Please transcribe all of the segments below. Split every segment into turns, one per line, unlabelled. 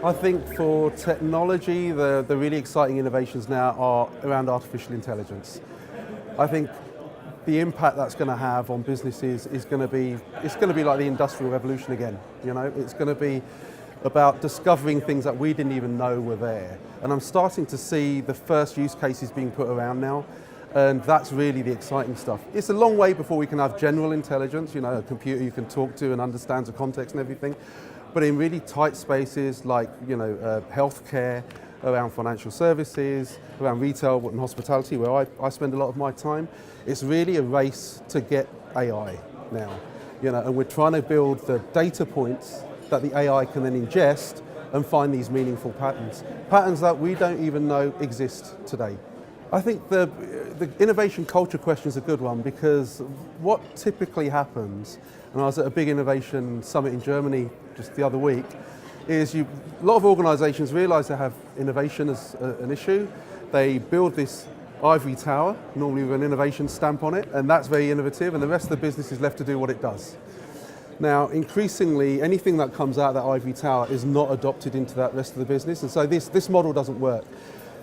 I think for technology, the really exciting innovations now are around artificial intelligence. I think the impact that's going to have on businesses is going to be, it's going to be like the Industrial Revolution again. You know, it's going to be about discovering things that we didn't even know were there. And I'm starting to see the first use cases being put around now, and that's really the exciting stuff. It's a long way before we can have general intelligence, you know, a computer you can talk to and understands the context and everything. But in really tight spaces like, you know, healthcare, around financial services, around retail and hospitality, where I spend a lot of my time, it's really a race to get AI now. You know, and we're trying to build the data points that the AI can then ingest and find these meaningful patterns. Patterns that we don't even know exist today. I think the innovation culture question is a good one, because what typically happens, and I was at a big innovation summit in Germany just the other week, is a lot of organizations realize they have innovation as an issue. They build this ivory tower, normally with an innovation stamp on it, and that's very innovative, and the rest of the business is left to do what it does. Now, increasingly, anything that comes out of that ivory tower is not adopted into that rest of the business, and so this model doesn't work.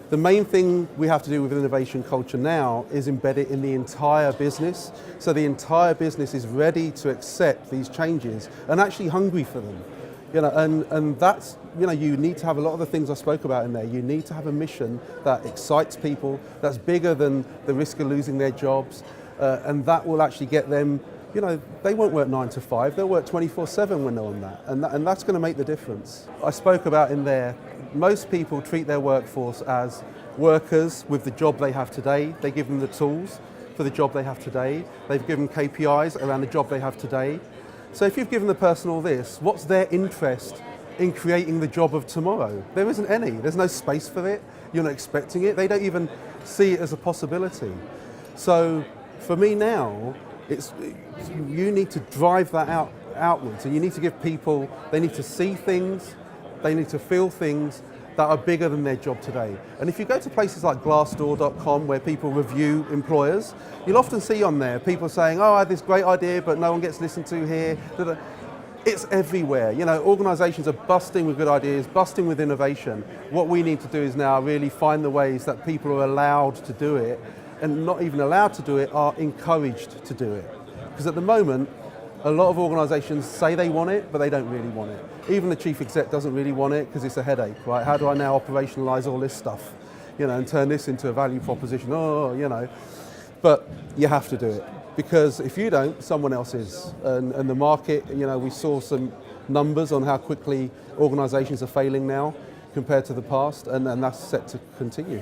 The main thing we have to do with innovation culture now is embed it in the entire business, so the entire business is ready to accept these changes and actually hungry for them. You know, and that's, you know, you need to have a lot of the things I spoke about in there. You need to have a mission that excites people, that's bigger than the risk of losing their jobs, and that will actually get them, you know, they won't work 9 to 5, they'll work 24/7 when they're on that, and that's going to make the difference. I spoke about in there, most people treat their workforce as workers with the job they have today. They give them the tools for the job they have today. They've given KPIs around the job they have today. So if you've given the person all this, what's their interest in creating the job of tomorrow? There isn't any. There's no space for it. You're not expecting it. They don't even see it as a possibility. So for me now, you need to drive that outwards, and you need to give people, they need to see things, they need to feel things that are bigger than their job today. And if you go to places like Glassdoor.com, where people review employers, you'll often see on there people saying, oh, I had this great idea, but no one gets listened to here. It's everywhere. You know, organizations are busting with good ideas, busting with innovation. What we need to do is now really find the ways that people are allowed to do it, and not even allowed to do it, are encouraged to do it. Because at the moment, a lot of organizations say they want it, but they don't really want it. Even the chief exec doesn't really want it because it's a headache, right? How do I now operationalize all this stuff, you know, and turn this into a value proposition? Oh, you know. But you have to do it, because if you don't, someone else is. And the market, you know, we saw some numbers on how quickly organizations are failing now compared to the past, and that's set to continue.